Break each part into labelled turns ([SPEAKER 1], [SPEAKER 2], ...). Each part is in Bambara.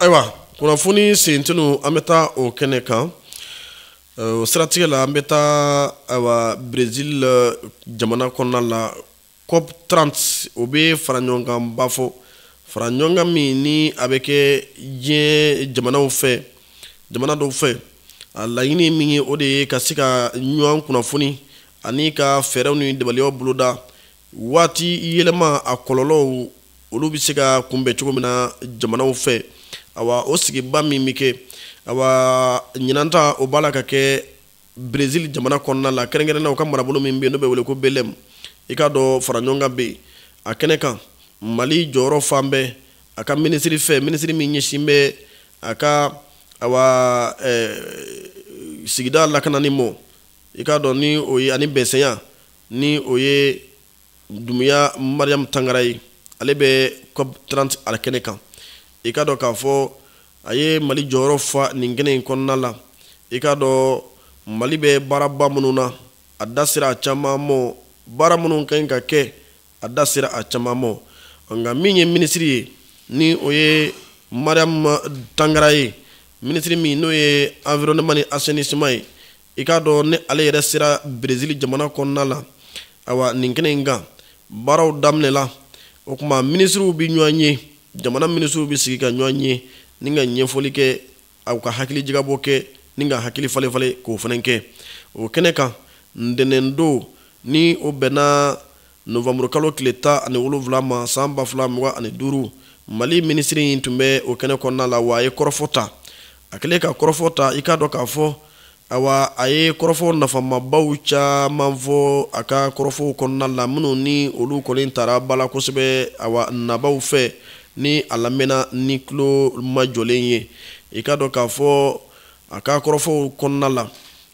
[SPEAKER 1] Ayiwa kunnafoni sentenu an bɛ taa o kɛnɛ kan o siratigɛ la an bɛ taa ayiwa Brésil jamana kɔnɔna la COP 30 o bɛ fara ɲɔgɔn kan ba fɔ fara ɲɔgɔn kan min ni a bɛ kɛ diɲɛ jamanaw fɛ jamana dɔw fɛ a laɲini min ye o de ye ka se ka ɲɔgɔn kunnafoni ani ka fɛɛrɛw ni dabaliyaw boloda waati yɛlɛma a kɔlɔlɔw olu bɛ se ka kunbɛn cogo min na jamanaw fɛ awa o sigiba min bɛ kɛ awa ɲinanta o b'a la ka kɛ Brésil jamana kɔnɔna la kɛrɛnkɛrɛnnenya ka marabolo min bɛ yen n'o bɛ wele ko Belém i ka dɔn fara ɲɔgɔn kan bɛ yen a kɛnɛ kan Mali jɔyɔrɔ fan bɛɛ a ka minisiri fɛ minisiri min ɲɛsin bɛ a ka awa sigida lakanani mɔ i ka dɔn ni o ye ani bɛnsɛnya ni o ye Dumuya Mariam Tangara ye ale bɛ COP 30 a kɛnɛ kan i ka dɔn k'a fɔ a ye Mali jɔyɔrɔ fa nin kɛnɛ in kɔnɔna la i ka dɔn Mali bɛ baaraba minnu na a da sera a caman mɔ baara minnu kan ka kɛ a da sera a caman mɔ nka min ye minisiri ye ni o ye Mariam Tangara ye minisiri min n'o ye environnement ni assainissement ye i ka dɔn ni ale yɛrɛ sera Brésil jamana kɔnɔna la awa nin kɛnɛ in kan baaraw daminɛla o kuma minisiriw bɛ ɲɔgɔn ye jamana minisiriw bɛ sigi ka ɲɔgɔn ye ni ka ɲɛfɔli kɛ aw ka hakili jagabɔ kɛ ni ka hakili falen k'o fana kɛ o kɛnɛ kan ntɛnɛn don ni o bɛnna novembre kalo tile 17 ma san 2025 Mali minisiri in tun bɛ o kɛnɛ kɔnɔna la wa a ye kɔrɔfɔ ta a kɛlen ka kɔrɔfɔ ta i ka dɔn k'a fɔ awa a ye kɔrɔfɔ nafamabaw caman fɔ a ka kɔrɔfɔw kɔnɔna la minnu ni olu kɔni taara bala kosɛbɛ awa nabaw fɛ ni a lamɛnna ni tulo majɔlen ye i ka dɔn k'a fɔ a ka kɔrɔfɔw kɔnɔna la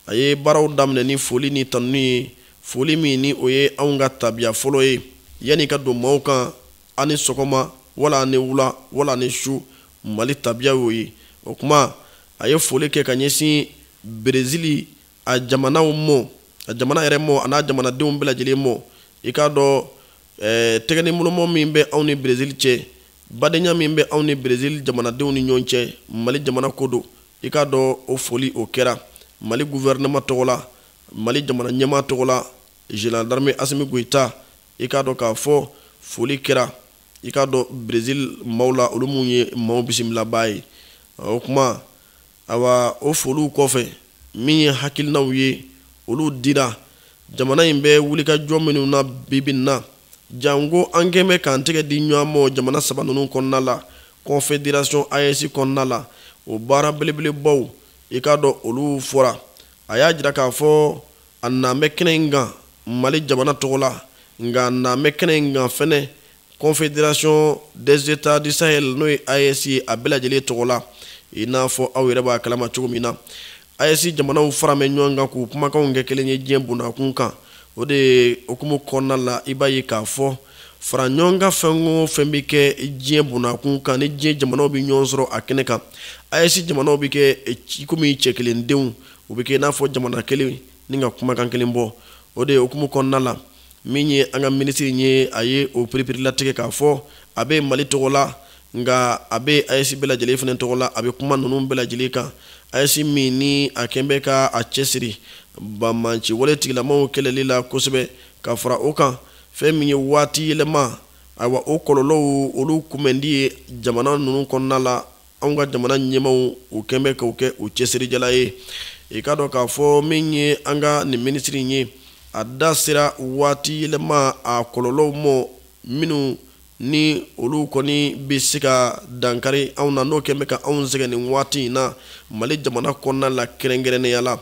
[SPEAKER 1] a ye baaraw daminɛ ni foli ni tanu ye foli min ni o ye anw ka tabiya fɔlɔ ye yanni ka don maaw kan ani sɔgɔma wala ani wula wala ani su Mali tabiya y'o ye o kuma a ye foli kɛ ka ɲɛsin Brésil a jamanaw mɔ a jamana yɛrɛ mɔ a n'a jamanadenw bɛɛ lajɛlen mɔ i ka dɔn tɛgɛni bolomɔ min bɛ anw ni Brésil cɛ badenya min bɛ anw ni Brésil jamanadenw ni ɲɔgɔn cɛ Mali jamana ko don i ka dɔn o foli o kɛra Mali gouvernement tɔgɔ la Mali jamana ɲɛmaa tɔgɔ la général d'armée Assimi Goïta i ka dɔn k'a fɔ foli kɛra i ka dɔn Brésil maaw la olu mun ye maaw bisimilabaa ye o kuma awa o foliw kɔfɛ min ye hakilinaw ye olu dira jamana in bɛ wulikajɔ minnu na bibi na jango an kɛn bɛ k'an tɛgɛ di ɲɔgɔn ma jamana saba ninnu kɔnɔna la confédération AES kɔnɔna la o baara belebelebaw i ka dɔn olu fɔra a y'a jira k'a fɔ a nan bɛ kɛnɛ in kan Mali jamana tɔgɔ la nka a nan bɛ kɛnɛ in kan fɛnɛ confédération des états du Sahel n'o ye AES ye a bɛɛ lajɛlen tɔgɔ la i n'a fɔ aw yɛrɛ b'a kalama cogo min na AES jamanaw fara mɛ ɲɔgɔn kan k'u kumakanw kɛ kelen ye diɲɛ bundakun kan o de ye okumu kɔnɔna la i b'a ye k'a fɔ fara ɲɔgɔn kan fɛn o fɛn bɛ kɛ diɲɛ bundakun kan ni diɲɛ jamanaw bɛ ɲɔgɔn sɔrɔ a kɛnɛ kan AES jamanaw bɛ kɛ komi cɛ kelendenw u bɛ kɛ i n'a fɔ jamana kelen ni ka kumakan kelen bɔ o de ye okumu kɔnɔna la min ye an ka minisiri ye a ye o perepere latigɛ k'a fɔ a bɛ Mali tɔgɔ la nka a bɛ AES bɛɛ lajɛlen fana tɔgɔ la a bɛ kuma ninnu bɛɛ lajɛlen kan AES min ni a kɛn bɛ ka a cɛsiri banmanci wale tigilamaw kɛlɛli la kosɛbɛ ka fara o kan fɛn min ye waati yɛlɛma ayiwa o kɔlɔlɔw olu kunbɛndi ye jamana ninnu kɔnɔna la anw ka jamana ɲɛmaw u kɛn bɛ k'o kɛ u cɛsirijala ye i ka dɔn k'a fɔ min ye an ka nin minisiri ye a da sera waati yɛlɛma a kɔlɔlɔw mɔ minnu ni olu kɔni bɛ se ka dankari anw na n'o kɛn bɛ ka anw sɛgɛn nin waati in na Mali jamana kɔnɔna la kɛrɛnkɛrɛnnenya la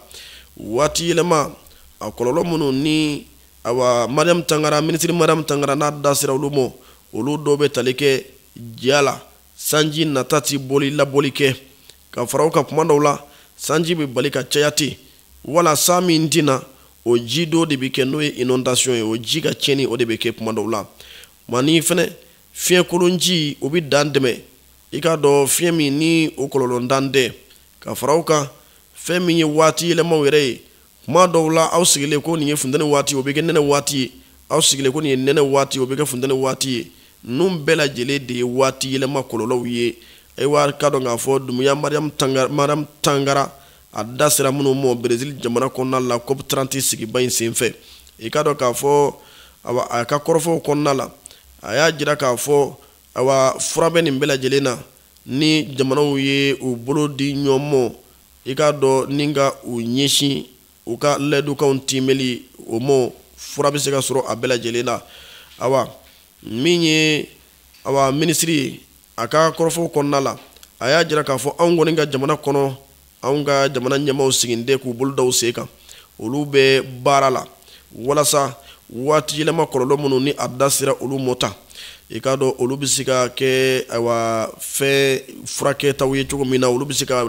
[SPEAKER 1] waati yɛlɛma a kɔlɔlɔ minnu ni awa Mariam Tangara minisiri Mariam Tangara n'a da sera olu mɔ olu dɔw bɛ tali kɛ diya la sanji nata ti labɔli kɛ ka fara o kan kuma dɔw la sanji bɛ bali ka caya ten wala san min tina o ji dɔ de bɛ kɛ n'o ye inondation ye o ji ka tiɲɛni o de bɛ kɛ kuma dɔw la mani fɛnɛ fiɲɛ kolonji o bɛ dan tɛmɛ i ka dɔn fiɲɛ min ni o kɔlɔlɔ dan tɛ ka fara o kan fɛn min ye waati yɛlɛmaw yɛrɛ ye kuma dɔw la aw sigilen ko nin ye funtɛni waati o bɛ kɛ nɛnɛ waati ye aw sigilen ko nin ye nɛnɛ waati o bɛ kɛ funtɛni waati ye ninnu bɛɛ lajɛlen de ye waati yɛlɛma kɔlɔlɔw ye ewa kado nga fo dumuya Mariam Tangara a da sera minnu mo Brésil jamana kɔnɔna la COP30 sigiba in senfɛ i ka dɔn k'a fɔ a ka kɔrɔfɔw kɔnɔna la a y'a jira k'a fɔ fura bɛ nin bɛɛ lajɛlen na ni jamanaw ye u bolo di ɲɔgɔn ma i ka dɔn ni ka u ɲɛsin u ka layidukanw timɛli o ma fura bɛ se ka sɔrɔ a bɛɛ lajɛlen na min ye minisiri ye a ka kɔrɔfɔw kɔnɔna la a y'a jira k'a fɔ anw kɔni ka jamana kɔnɔ anw ka jamana ɲɛmaaw siginden k'u bolo da u sen kan olu bɛ baara la walasa waati yɛlɛma kɔlɔlɔ minnu ni a da sera olu ma ta i ka dɔn olu bɛ se ka kɛ fɛn furakɛtaw ye cogo min na olu bɛ se ka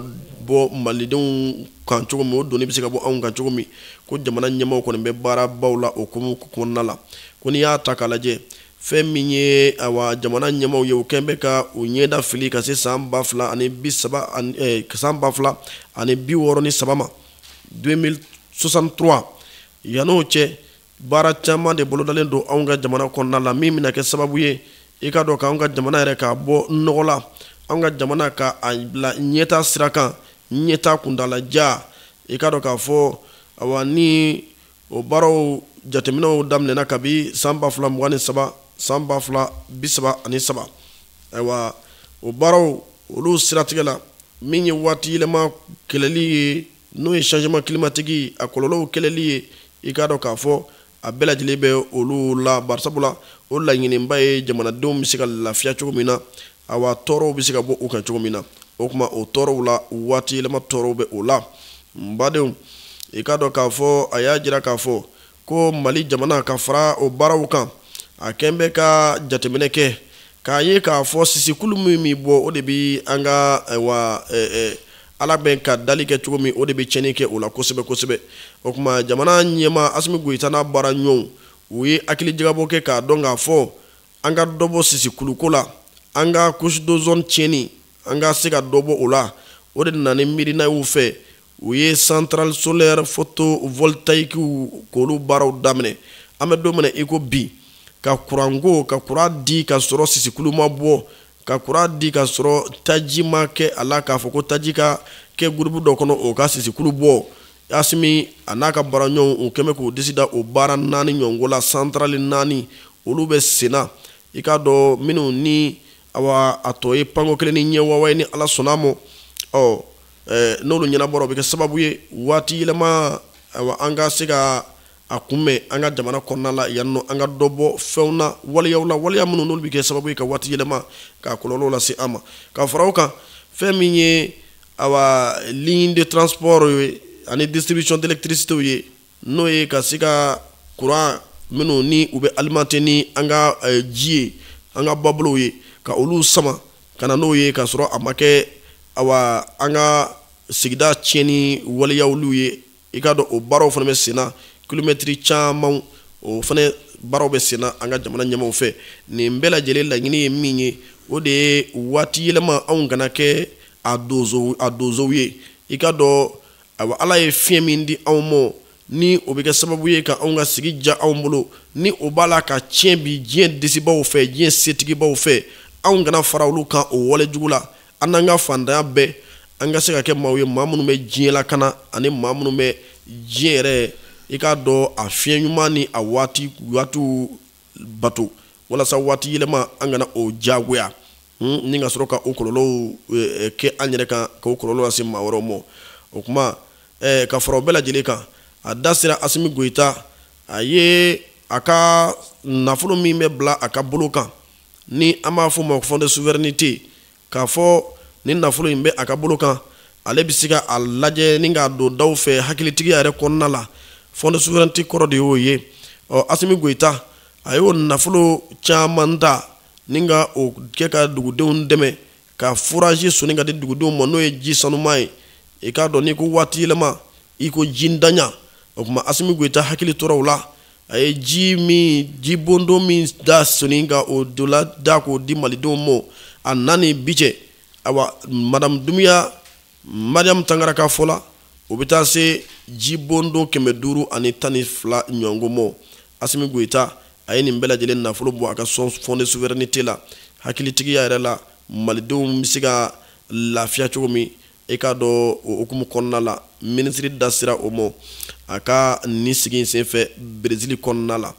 [SPEAKER 1] bɔ malidenw kan cogo min o doni bɛ se ka bɔ anw kan cogo min ko jamana ɲɛmaaw kɔni bɛ baarabaw la o kɔnɔna la ko n'i y'a ta k'a lajɛ fɛn min ye jamana ɲɛmaaw ye u kɛn bɛ ka u ɲɛda fili ka se san 2063 ma 2063 yan'o cɛ baara caman de bolodalen don anw ka jamana kɔnɔna la min bɛna kɛ sababu ye i ka dɔn k'anw ka jamana yɛrɛ k'a bɔ nɔgɔ la anw ka jamana ka a bila ɲɛta sira kan ɲɛta kuntalajan i ka dɔn k'a fɔ ni o baaraw jateminɛw daminɛna kabi san 2023 san 2033 ayiwa o baaraw olu siratigɛ la min ye waati yɛlɛma kɛlɛli ye n'o ye changement climatique a kɔlɔlɔw kɛlɛli ye i ka dɔn k'a fɔ a bɛɛ lajɛlen bɛ olu la barisabula o laɲiniba ye jamanadenw bɛ se ka lafiya cogo min na tɔɔrɔw bɛ se ka bɔ u kan cogo min na o kuma o tɔɔrɔw la waati yɛlɛma tɔɔrɔw bɛ o la n badenw i ka dɔn k'a fɔ a y'a jira k'a fɔ ko Mali jamana ka fara o baaraw kan a kɛn bɛ ka jateminɛ kɛ k'a ye k'a fɔ sisikulu min bɔ o de bɛ an ka ala bɛn ka dali kɛ cogo min o de bɛ tiɲɛni kɛ o la kosɛbɛ kosɛbɛ o kuma jamana ɲɛmaa Asimi Goyita n'a baara ɲɔgɔnw u ye hakilijagabɔ kɛ k'a dɔn k'a fɔ an ka dɔ bɔ sisikuluko la an ka couche d'ozone tiɲɛni an ka se ka dɔ bɔ o la o de nana ni miirina y'u fɛ u ye centrale solaire photovoltaïque k'olu baaraw daminɛ an bɛ don min na i ko bi ka kuranko ka kuran di ka sɔrɔ sisikulu ma bɔ ka kuran di ka sɔrɔ taji ma kɛ a la k'a fɔ ko taji ka kɛ groupe dɔ kɔnɔ o ka sisikulu bɔ Asimi a n'a ka baara ɲɔgɔnw u kɛn bɛ k'u disi da o baara 4 ɲɔgɔnko la centrale 4 olu bɛ senna i ka dɔn minnu ni a tɔ ye panko kelen ni ɲɛwawa ye ni ala sɔnna ma n'olu ɲɛnabɔra o bɛ kɛ sababu ye waati yɛlɛma an ka se ka a kunbɛn an ka jamana kɔnɔna la yan nɔ an ka dɔ bɔ fɛnw na waliyaw la waliya minnu n'olu bɛ kɛ sababu ye ka waati yɛlɛma ka kɔlɔlɔ lase an ma ka fara o kan fɛn min ye ligne de transport ye ani distribution d'électricité ye n'o ye ka se ka courant minnu ni u bɛ alimenter ni an ka ji ye an ka babolow ye ka olu sama ka na n'o ye ka sɔrɔ a ma kɛ an ka sigida tiɲɛni waliyawlu ye i ka dɔn o baaraw fana bɛ senna kilomɛtiri caman o fana baaraw bɛ senna an ka jamana ɲɛmaaw fɛ nin bɛɛ lajɛlen laɲini ye min ye o de ye waati yɛlɛma anw kana kɛ a donsow ye i ka dɔn ala ye fiɲɛ min di anw ma ni o bɛ kɛ sababu ye ka anw ka sigi ja anw bolo ni o b'a la ka tiɲɛ bi diɲɛ disibaw fɛ diɲɛ setigibaw fɛ anw kana fara olu kan o walejugu la an n'an ka fantanya bɛɛ an ka se ka kɛ maaw ye maa minnu bɛ diɲɛ lakana ani maa minnu bɛ diɲɛ yɛrɛ i k'a dɔn a fiɲɛ ɲuman ni a waatiw bato walasa waati yɛlɛma an kana o jagoya ni ka sɔrɔ ka o kɔlɔlɔw kɛ an yɛrɛ kan ka o kɔlɔlɔ lase maa wɛrɛw ma o kuma ka fara o bɛɛ lajɛlen kan a da sera Asimi Goyita a ye a ka nafolo min bɛ bila a ka bolo kan ni an b'a fɔ o ma fond de souveraineté k'a fɔ ni nafolo in bɛ a ka bolo kan ale bɛ se ka a lajɛ ni k'a don daw fɛ hakilitigiya yɛrɛ kɔnɔna la fond de souveraineté kɔrɔ de y'o ye Asimi Goyita a y'o nafolo caman ta ni ka o kɛ ka dugudenw dɛmɛ ka forager soni ka di dugudenw ma n'o ye ji sanuman ye i k'a dɔn n'i ko waati yɛlɛma i ko ji ntanya o kuma Asimi Goyita hakili tora o la a ye ji bondo min da soni ka o dola da k'o di malidenw ma a nani bi cɛ madame Doumbouya Mariam Tangara ka fɔ la o bɛ taa se ji bondo 512 ɲɔgɔnko ma Asimi Goyita a ye nin bɛɛ lajɛlen nafolo bɔ a ka fond de souveraineté la hakilitigiya yɛrɛ la malidenw bɛ se ka lafiya cogo min e k'a dɔn o hukumu kɔnɔna la minisiri da sera o ma a ka nin sigi in senfɛ Brésil kɔnɔna la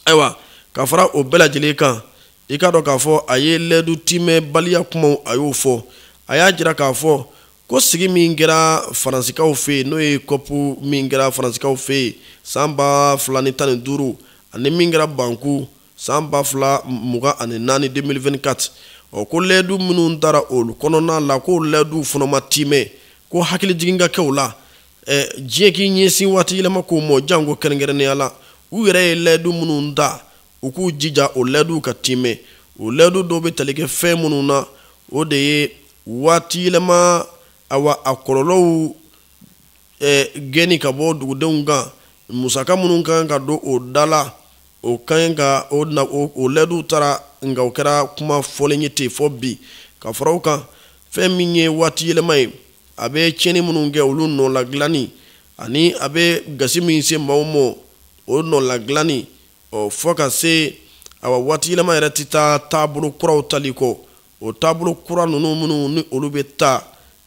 [SPEAKER 1] ayiwa ka fara o bɛɛ lajɛlen kan i k'a dɔn k'a fɔ a ye lɛdu timɛbaliya kumaw a y'o fɔ a y'a jira k'a fɔ ko sigi min kɛra Faransikaw fɛ yen n'o ye kɔpu min kɛra Faransikaw fɛ yen san 2015 ani min kɛra Banku san 2024 2024 ko lɛdu minnu taara olu kɔnɔna la ko lɛdu fana ma timɛ ko hakili jigin ka kɛ o la diɲɛ k'i ɲɛsin waati yɛlɛma ko mɔ jango kɛrɛnkɛrɛnnenya la u yɛrɛ ye lɛdu minnu ta u k'u jija o lɛdu ka timɛ o lɛdu dɔw bɛ tali kɛ fɛn minnu na o de ye waati yɛlɛma a kɔlɔlɔw gɛnni ka bɔ dugudenw kan musaka minnu kan ka don o da la o kan ka o lɛdu taara nka o kɛra kuma fɔlen ye ten fɔ bi ka fara o kan fɛn min ye waati yɛlɛma ye a bɛ tiɲɛni minnu kɛ olu nɔ la dilanni ani a bɛ gasi min se maaw ma o nɔ la dilanni fɔ ka se waati yɛlɛma yɛrɛ tɛ taa taabolo kuraw tali kɔ o taabolo kura ninnu minnu ni olu bɛ taa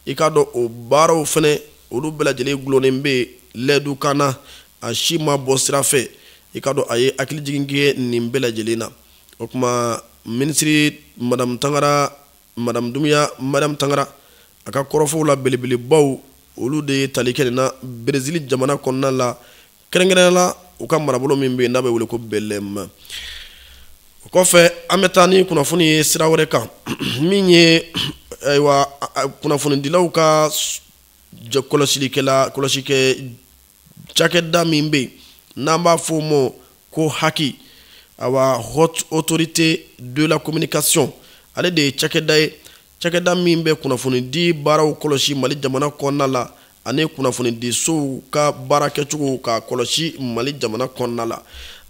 [SPEAKER 1] i k'a dɔn o baaraw fɛnɛ olu bɛɛ lajɛlen gulonnen bɛ lɛdu kan na a si ma bɔ sira fɛ i k'a dɔn a ye hakili jigin kɛ nin bɛɛ lajɛlen na o tuma minisiri madame Doumbouya Tangara a ka kɔrɔfɔw la belebelebaw olu de ye tali kɛ nin na Brésil jamana kɔnɔna la kɛrɛnkɛrɛnnenya la u ka marabolo min bɛ yen n'a bɛ wele ko Belém o kɔfɛ an bɛ taa ni kunnafoni ye sira wɛrɛ kan min ye ayiwa kunnafonidilaw ka kɔlɔsikɛ cakɛda min bɛ yen n'an b'a fɔ o ma ko haki haute autorité de la communication ale de ye cakɛda ye cakɛda min bɛ kunnafonidi baaraw kɔlɔsi Mali jamana kɔnɔna la ani kunnafonidisow ka baara kɛcogo ka kɔlɔsi Mali jamana kɔnɔna la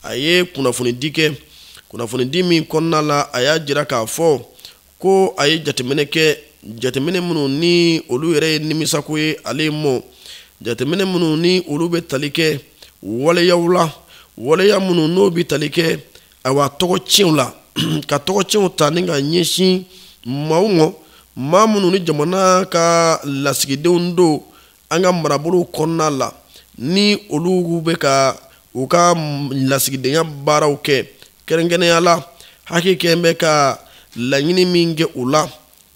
[SPEAKER 1] a ye kunnafonidi kɛ kunnafonidi min kɔnɔna la a y'a jira k'a fɔ ko a ye jateminɛ kɛ jateminɛ minnu ni olu yɛrɛ ye nimisako ye ale mɔ jateminɛ minnu ni olu bɛ tali kɛ waleyaw la waleya minnu n'o bɛ tali kɛ tɔgɔcɛnw la ka tɔgɔcɛnw ta ni ka ɲɛsin maaw ma maa minnu ni jamana ka lasigidenw don an ka marabolow kɔnɔna la ni olu bɛ ka u ka lasigidenya baaraw kɛ kɛrɛnkɛrɛnnenya la hakili bɛ ka laɲini min kɛ u la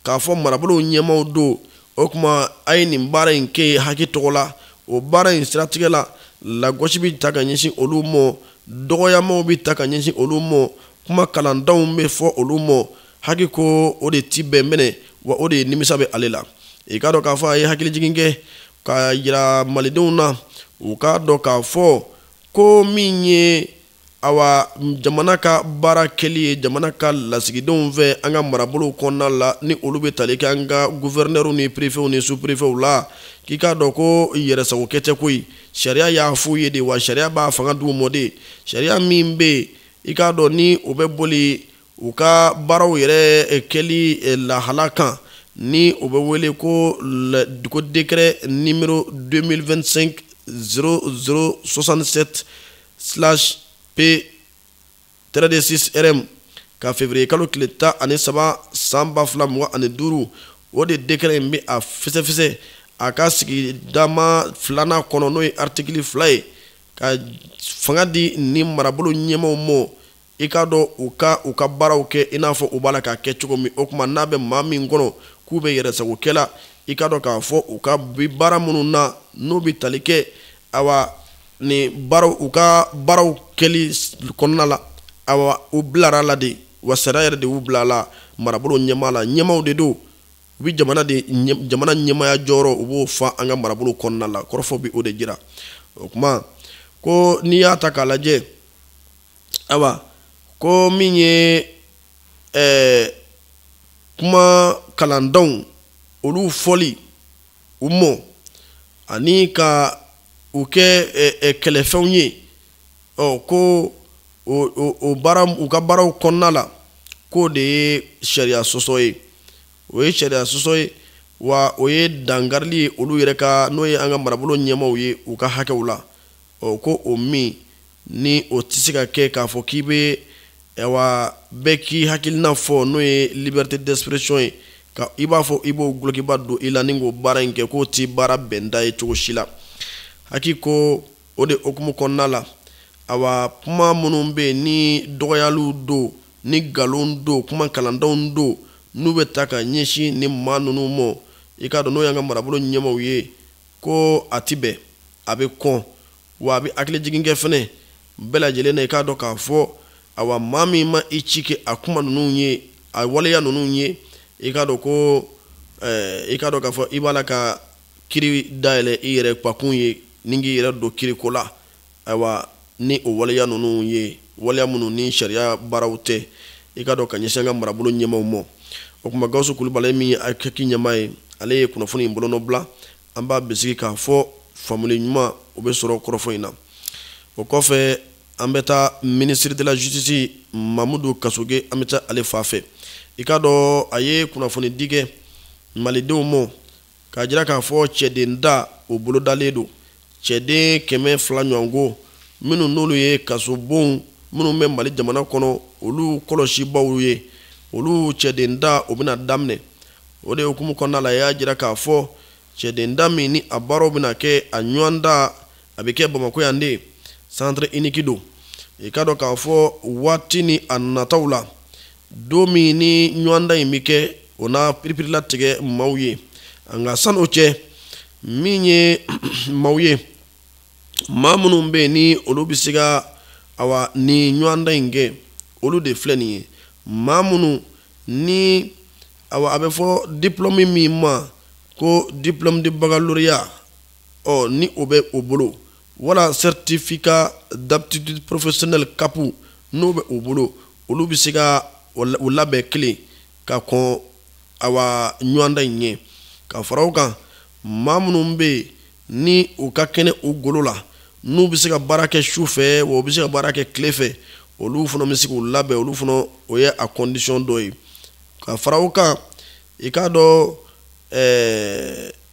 [SPEAKER 1] k'a fɔ marabolow ɲɛmaaw don o tuma a ye nin baara in kɛ hakili tɔgɔ la o baara in siratigɛ la lagosi bɛ ta ka ɲɛsin olu ma dɔgɔyamaw bɛ ta ka ɲɛsin olu ma kuma kalandanw bɛ fɔ olu ma hakili ko o de ti bɛn mɛnɛ wa o de nimisa bɛ ale la i k'a dɔn k'a fɔ a ye hakili jigin kɛ ka yira malidenw na u k'a dɔn k'a fɔ ko min ye jamana ka baara kɛli ye jamana ka lasigidenw fɛ an ka marabolow kɔnɔna la ni olu bɛ tali kɛ an ka gouverneurs ni préfets ni sous-préfets la k'i k'a dɔn ko yɛrɛsagokɛ tɛ koyi sariya y'a f'u ye de wa sariya b'a fanga d'u ma de sariya min bɛ yen i k'a dɔn ni o bɛ boli u ka baaraw yɛrɛ kɛli lahala kan ni o bɛ wele ko décret numéro 2025 0067/P-6 RM ka février kalo tile 13 san 2025 o de décret in bɛ a fɛsɛfɛsɛ a ka sigidama filanan kɔnɔ n'o ye article 2 ye ka fanga di ni marabolo ɲɛmaaw ma i k'a dɔn u ka baaraw kɛ i n'a fɔ u b'a la k'a kɛ cogo min o tuma n'a bɛ maa min kɔnɔ k'u bɛ yɛrɛsagokɛla i k'a dɔn k'a fɔ u ka baara minnu na n'u bɛ tali kɛ ni baaraw u ka baaraw kɛli kɔnɔna la u bilara la de wa sariya yɛrɛ de y'u bila la marabolo ɲɛmaa la ɲɛmaaw de don u bɛ jamana ɲɛmaaya jɔyɔrɔ u b'o fa an ka marabolo kɔnɔna la kɔrɔfɔ bɛ o de jira o kuma ko n'i y'a ta k'a lajɛ ko min ye kuma kalandanw olu fɔli u mɔ ani ka u kɛ kɛlɛfɛnw ye ko u ka baaraw kɔnɔna la k'o de ye sariya sɔsɔ ye o ye sariya sɔsɔ ye wa o ye dangarili ye olu yɛrɛ ka n'o ye an ka marabolo ɲɛmaaw ye u ka hakɛw la ko o min ni o tɛ se ka kɛ k'a fɔ k'i bɛ ewa beki hakilina fo no ye liberté d'expression ye ka iba fo ibo gloki baddo ilaningo bara nke ko ti bara benda e cogo shila hakiko ode okumu konnala awa kuma munun be ni dogoyalu do ni galon do kuma kalandaw do nube taka nyeshi ni manunu mo ikado no yanga marabolo nyemaw ye ko atibe abe kon wa bi akle jiginge fene bela jelena ikado ka fo awa mami ma ichike akuma nunu ye awale ya nunu ye ikado ko ikado ka fo ibala ka kiri daile ire pakun ye ningi ire do kiri kola awa ni o wale ya nunu ye wale ya munu ni sharia barawte ikado ka nyesanga marabolo nyemaw mo okuma Gawusu Kulibali mi akeki nyamaye ale kuna funi mbolono bla amba besiki ka fo family nyuma obe soro korofo ina okofe ambeta ministre de la justice Mamadou Kasoge ameta ale fafe ikado aye kuna funi dige malidew mo ka jira ka fo chedenda obolo daledo chede keme flanyango minu nolu ye kasobon minu me mali jamana kono olu koloshi bawuye olu chedenda obina damne ode okumu konna la ya jira ka fo chedenda mini abaro bina ke anywanda abike Bamako yande centre inikido ikado ka fo watini anatawla domi ni nywanda imike ona piripirila tege mawye anga san oche minye mawye mamunu be ni olu bisiga awa ni nywanda inge olu de fleni mamunu ni awa abefo diplôme mi ma ko diplôme de baccalauréat o ni obe obolo wala certificat d'aptitude professionnelle kapu no be obolo olu bisiga wala be clé ka kon awa nywanda nye ka farauka mamunu be ni o ka kene o golola nu bisiga barake choufe wo bisiga barake clefe olu funo misiku labe olu funo oye a condition doy ka farauka ikado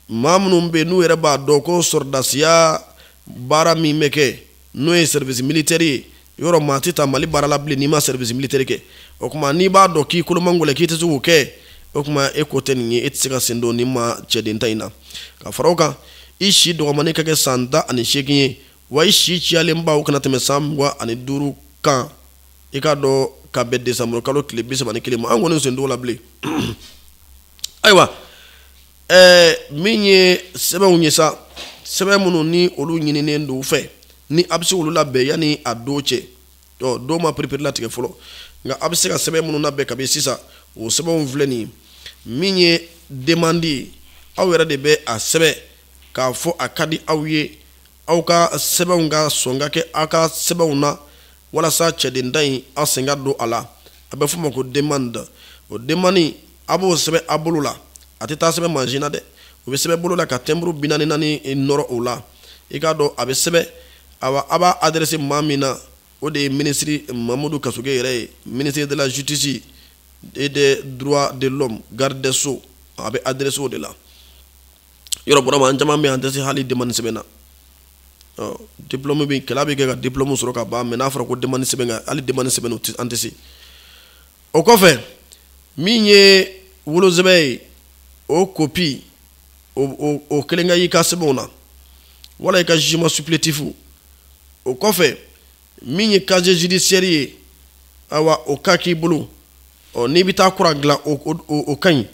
[SPEAKER 1] mamunu be nu yere ba do ko sordasiya bara mi meke no e service militaire yoro matita mali bara labli ni ma service militaire ke okuma ni ba do ki kulo mangole ki tsu ke okuma ekote ni etsika sendo ni ma chedenta ina ka farauka ishi do mane kake sanda ani shekinye wa ishi chiale mba ukana teme samwa ani duru kan ikado ka be décembre kalo kile bisa mane kile ma angone sendo labli aywa minye sebe unyesa sebe munu ni olu nyini ne ndo fe ni abisi olu la be yani adoche to do ma prepare la tike folo nga abisi ka sebe munu na be ka be sisa o sebe on vleni minye demandi awere de be a sebe ka fo akadi awye awka sebe nga songa ke aka sebe una wala sa chedindai asenga do ala abe fo mako demande o demani abo sebe abulula atita sebe manjina de o sebe bulula ka tembru binani nani noro ola ikado abe sebe aba adresse mamina o de ministre Mamadou Kasoge yere ministre de la justice et des droits de l'homme garde des sceaux abe adresse o de la yoro burama anjama me antesi hali demande sebe na diplôme bi kala bi ga diplôme soro ka ba me na fara ko demande sebe nga ali demande sebe no antesi o kofe minye wulo zebe o copie o kelenga yika sebona wala yika jugement supplétif o kofe minye casier judiciaire awa o kaki bulu o ni bita kura gla o kan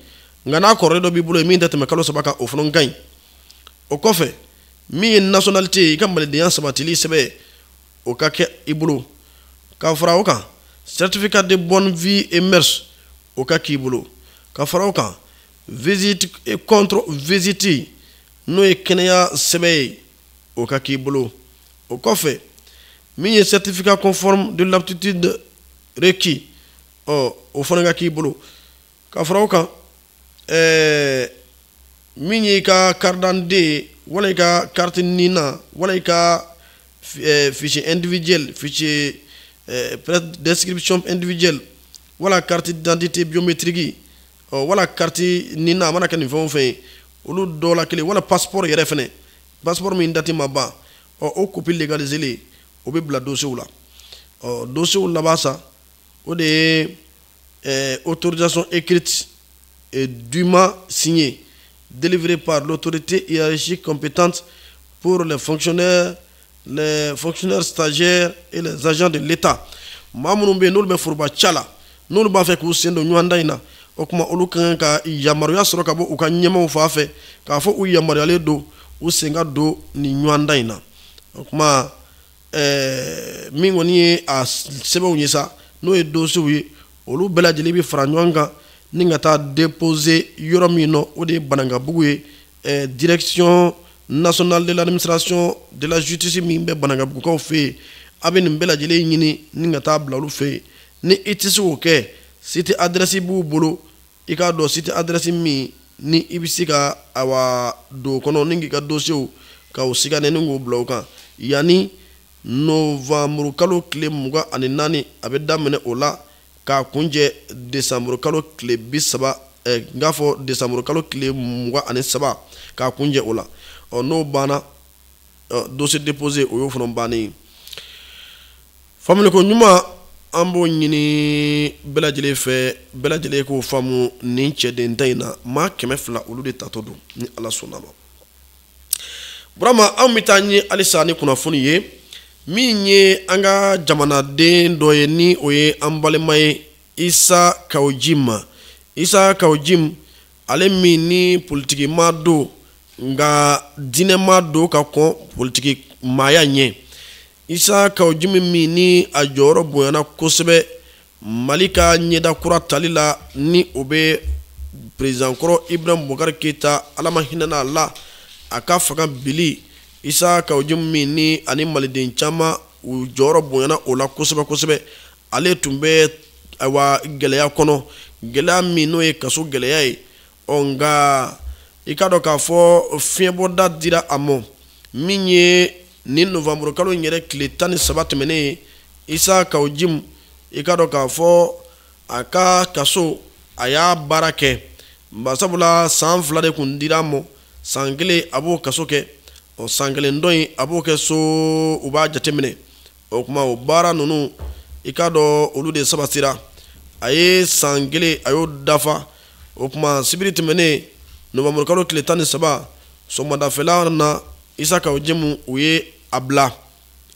[SPEAKER 1] ngana ko redo bi bulu mi ndate me kalo sabaka o fonon gan o kofe mi nationalité kambale de yan sabatili sebe o kake ibulu ka fara o kan certificat de bonne vie et mœurs o kaki ibulu ka fara o kan visite et contre visite no e kenya sebe o kaki ibulu o kofe mi certificat conforme de l'aptitude requis o fonanga ki ibulu ka fara o kan minye ka carte d'identité wala ka carte nina wala ka fichier individuel fichier description individuelle wala carte d'identité biométrique wala carte nina mana kan fon fe olu do la kele wala passeport yere fene passeport mi ndati maba o copie légalisé le o be bla dossier la dossier la basa o de autorisation écrite et dûment signée délivrée par l'autorité hiérarchique compétente pour les fonctionnaires stagiaires et les agents de l'État. Mamunumbe n'olu be foroba cala n'olu b'a fɛ k'u sen don ɲɔgɔndan in na o kuma olu kan ka yamaruya sɔrɔ ka bɔ u ka ɲɛmaaw fan fɛ k'a fɔ u yamaruyalen don u sen ka don nin ɲɔgɔndan in na o kuma min kɔni ye a sɛbɛnw ye sa n'o ye dosiw ye olu bɛɛ lajɛlen bɛ fara ɲɔgɔn kan ni ka taa déposer yɔrɔ min nɔ o de ye Banangabugu ye direction nationale de l'administration de la justice min bɛ Banangabugukaw fɛ yen a bɛ nin bɛɛ lajɛlen ɲini ni ka taa bila olu fɛ yen ni i tɛ se k'o kɛ site adresse b'u bolo i k'a dɔn site adresse min ni i bɛ se ka awa don o kɔnɔ ni k'i ka dossier ka o sigane ni k'o bila o kan yanni novembre kalo tile 24 a bɛ daminɛ o la k'a kunjɛ décembre kalo tile 30 n k'a fɔ décembre kalo tile 23 k'a kunjɛ o la n'o banna dossier déposé o y'o fana bannen ye famille ko ɲuman an b'o ɲini bɛɛ lajɛlen fɛ bɛɛ lajɛlen k'o faamu nin cɛden ta in na maa 200 olu de tatɔ don ni Ala sɔnna ma Burama an bɛ taa ɲɛ halisa ni kunnafoni ye min ye an ka jamanaden dɔ ye ni o ye an balima ye Isa Kawojim ale min ni politiki maa don nka dinɛma don ka kɔn politiki maaya ɲɛ Isa Kawojim min ni a jɔyɔrɔ bonyana kosɛbɛ Mali ka ɲɛda kura tali la ni o bɛ président kɔrɔ Ibrahim Boubacar Keita Ala ma hinɛ n'a la a ka fanga bili Isa Kawojim min ni ani maliden caman u jɔyɔrɔ bonyana o la kosɛbɛ ale tun bɛ awa gɛlɛya kɔnɔ gɛlɛya min n'o ye kaso gɛlɛya ye nka i ka dɔn k'a fɔ fiɲɛbɔda dira a ma min ye ni novembre kalo in yɛrɛ tile 13 tɛmɛnen ye Isa Kawojim i ka dɔn k'a fɔ a ka kaso a y'a baara kɛ barisabula san 2 de kun dira a ma san 1 a b'o kaso kɛ san 1 dɔ in a b'o kɛ so u b'a jateminɛ o kuma o baara ninnu i ka dɔn olu de sabatira a ye san 1 a y'o dafa o kuma sibiri tɛmɛnen novembre kalo tile 13 sɔgɔmadafɛla na Isa Kawojim u ye a bila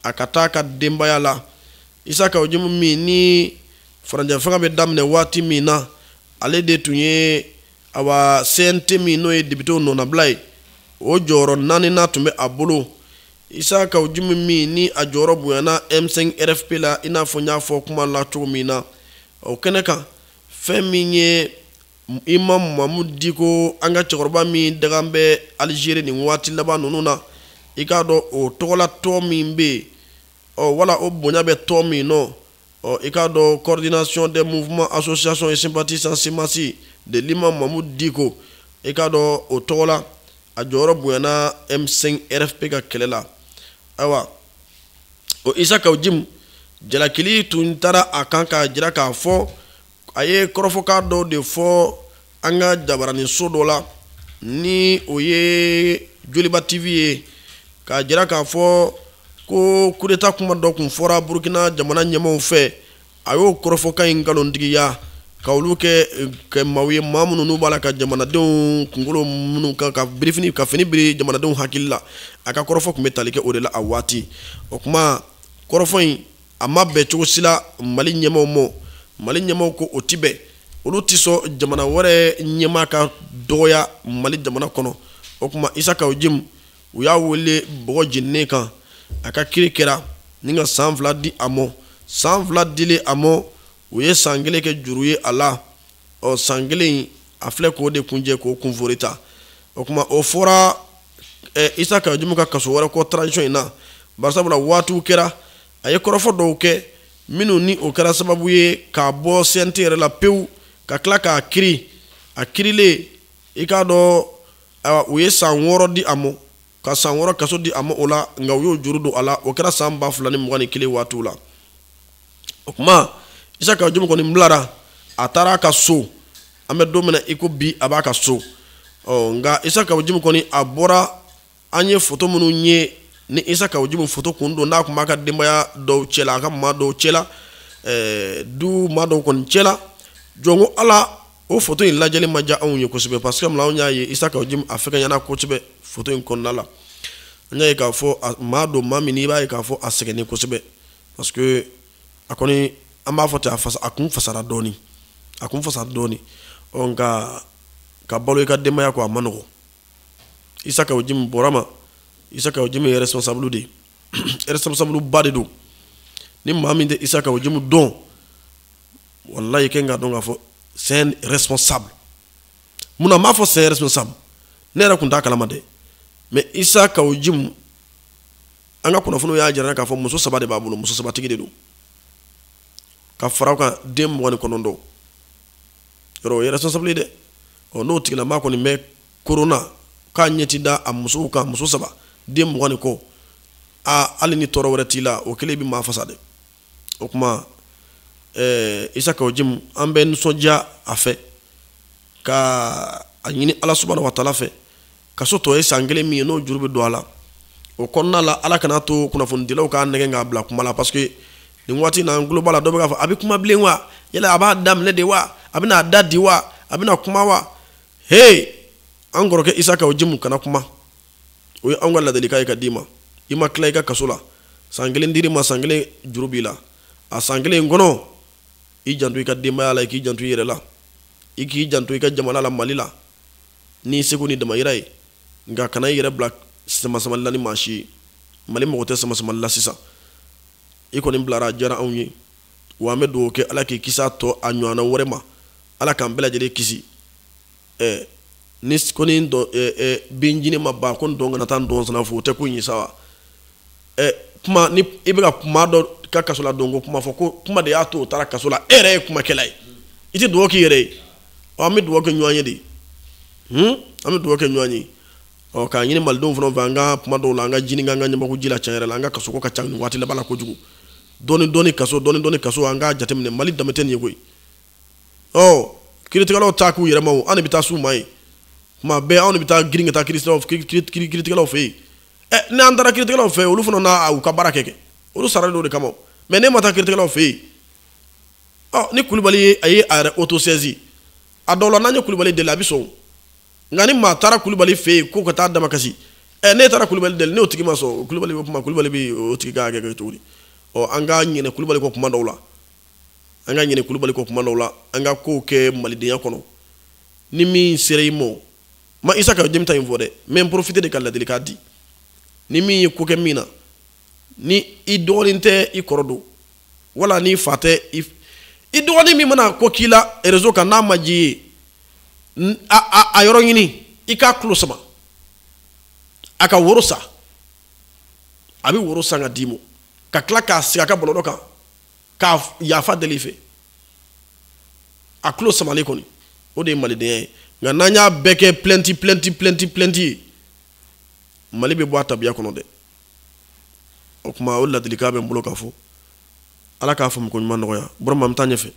[SPEAKER 1] a ka taa ka denbaya la Isa Kawojim min ni faranjɛ fanga bɛ daminɛ waati min na ale de tun ye awa CNT min n'o ye député nɔnabila ye o jɔyɔrɔ 4nan tun bɛ a bolo Isa Kawojim min ni a jɔyɔrɔ bonyana M5 RFP la i n'a fɔ n y'a fɔ kuma la cogo min na o kɛnɛ kan fɛn min ye Imam Mahmoud Diko an ka cɛkɔrɔba min dagan bɛ Algérie nin waati laban ninnu na i k'a dɔn o tɔgɔla tɔ min bɛ yen wala o bonya bɛ tɔ min nɔ i k'a dɔn coordination des mouvements associations et sympathies sans sémancie de l'Imam Mahmoud Diko i k'a dɔn o tɔgɔla a jɔyɔrɔ bonyana M5 RFP ka kɛlɛ la ayiwa o Isa Kawojim jalakili tun taara a kan k'a jira k'a fɔ a ye kɔrɔfɔkan dɔw de fɔ an ka jabaranin so dɔ la ni o ye Joliba TV ye k'a jira k'a fɔ ko coup d'état kuma dɔ kun fɔra Burkina jamana ɲɛmaaw fɛ a y'o kɔrɔfɔkan in nkalontigiya ka olu kɛ maaw ye maa minnu n'u b'a la ka jamanadenw kunkolo minnu ka fini biri jamanadenw hakili la a ka kɔrɔfɔ tun bɛ tali kɛ o de la a waati o kuma kɔrɔfɔ in a ma bɛn cogo si la Mali ɲɛmaaw ma Mali ɲɛmaaw ko o ti bɛn olu ti sɔn jamana wɛrɛ ɲɛmaa ka dɔgɔya Mali jamana kɔnɔ o kuma Isa Kawojim u y'a wele bɔgɔ jeninen kan a ka kiiri kɛra ni ka san 2 di a ma san 2 dili a ma u ye san 1 kɛ juru ye a la san 1 a filɛ k'o de kunjɛ k'o kunforita o kuma o fɔra Isa Kawojim ka kaso wɛrɛ kɔ transition in na barisabula waatiw kɛra a ye kɔrɔfɔ dɔw kɛ minnu ni o kɛra sababu ye k'a bɔ CNT yɛrɛ la pewu ka tila k'a kiri a kirilen i k'a dɔn u ye san 6 di a ma ka san 6 kaso di a ma o la nka u y'o juru don a la o kɛra san 2021 waatiw la o kuma Isa Kawojim kɔni bilara a taara a ka so an bɛ don min na i ko bi a b'a ka so nka Isa Kawojim kɔni a bɔra an ye photo minnu ye ni Isa Kawojim photo kun don n'a kun b'a ka denbaya dɔw cɛla a ka maa dɔw cɛla du maa dɔw kɔni cɛla jɔnko ala o photo in lajɛli ma diya anw ye kosɛbɛ parce que anw y'a ye Isaka Ojim a fɛ ka ɲana kosɛbɛ photo in kɔnɔna la an y'a ye k'a fɔ maa dɔ maa min i b'a ye k'a fɔ a sɛgɛnnen kosɛbɛ parce que a kɔni an b'a fɔ ten a kun fasara dɔɔni nka ka balo i ka denbaya kɔ a ma nɔgɔ Isaka Ojim bɔra ma Isaka Ojim ye responsable de responsable ba de don ni maa min tɛ Isaka Ojim dɔn wallahi kɛ nka dɔn k'a fɔ c'est un responsable munna m'a fɔ c'est un responsable ne yɛrɛ kun t'a kalama dɛ mais Isaka Ojim an ka kunnafoniw y'a jira k'a fɔ muso 3 de b'a bolo muso 3 tigi de don ka fara kan den 29 yɔrɔ o ye responsable ye dɛ n'o tigilama kɔni bɛ corona k'a ɲɛti da a musow kan muso 3 den 20 kɔ hali ni tɔɔrɔ wɛrɛ t'i la o kelen bɛ maa fasa dɛ o kuma Isaka Ojim an bɛ nisɔndiya a fɛ ka a ɲini Ala subhanahu wa ta'ala fɛ ka so tɔ ye san 1 min ye n'o juru bɛ don a la o kɔnɔna la Ala kana to kunnafonidilaw k'a nɛgɛn k'a bila kuma la parce que nin waati in na an tulo b'a la dɔ bɛ k'a fɔ a bɛ kuma bilen wa yala a b'a daminɛ de wa a bɛna a da di wa a bɛna kuma wa hey an kɔrɔkɛ Isaka Ojim kana kuma o ye anw ka ladilikan ye ka d'i ma i ma tila i ka kaso la san 1 dir'i ma san 1 juru b'i la a san 1 in kɔnɔ i janto i ka denbaya la i k'i janto i yɛrɛ la i k'i janto i ka jamana la Mali la ni seko ni damayira ye nka kana i yɛrɛ bila samasamali la ni maa si ye Mali mɔgɔ tɛ samasamali la sisan i kɔni bilara a diyara anw ye wa an bɛ dugawu kɛ Ala k'i kisi a tɔ a ɲɔgɔnna wɛrɛ ma Ala k'an bɛɛ lajɛlen kisi ni ko ni binjini ma ban ko ndɔn kana taa ndɔn sana fo o tɛ ko in ye sa wa kuma ni i bɛ ka kuma dɔ ka kaso la don ko kuma fɔ ko kuma de y'a to o taara kaso la e yɛrɛ ye kumakɛla ye i tɛ dugawu k'i yɛrɛ ye an bɛ dugawu kɛ ɲɔgɔn ye de an bɛ dugawu kɛ ɲɔgɔn ye k'a ɲini malidenw fana fɛ an ka kuma dɔw la an ka jini k'an ka ɲɛmɔgɔ ji la tiɲɛ yɛrɛ la an ka kaso ko ka ca nin waati laban la kojugu dɔɔni kaso an k'a jateminɛ Mali danbe tɛ nin ye koyi kiiritigɛlaw t'a k'u yɛrɛ ma o an de bɛ taa s'u ma ye kuma bɛɛ anw de bɛ taa girin ka taa kiiritigɛlaw fɛ yen ni an taara kiiritigɛlaw fɛ yen olu fana n'a u ka baara kɛ olu sarali don de kama mais ne ma taa kiiritigɛlaw fɛ yen ni Kulibali ye a ye a yɛrɛ autosaisi a dɔw la n'an ye Kulibali deli a bɛ sɔn nka ni maa taara Kulibali fɛ yen ko ka taa dama kasi ne taara Kulibali deli n'o tigi ma sɔn Kulibali bɛ kuma Kulibali bɛ o tigi ka hakɛ kɛ cogo di an ka ɲinɛ Kulibali kɔ kuma dɔw la an ka kow kɛ malidenya kɔnɔ ni min sera i ma ma Isaka Ojim ta in fɔ dɛ mais profiter de ka ladilikan di ni min ye ko kɛ min na ni i dɔgɔnin tɛ i kɔrɔ don wala ni fa tɛ i dɔgɔnin min mana ko k'i la réseau kan n'a ma ji ye a yɔrɔ ɲini i k'a tulo sama a ka woro sa a bɛ woro san ka d'i ma ka tila k'a sigi a ka bɔlɔlɔ kan k'a yafa deli fɛ a tulo samalen kɔni o de ye malidenya ye nka n'an y'a bɛɛ kɛ plainte ye Mali bɛ bɔ a tabiya kɔnɔ dɛ o kuma o ladilikan bɛ n bolo k'a fɔ Ala k'a faamu ko ɲuman nɔgɔya Burama an bɛ taa ɲɛfɛ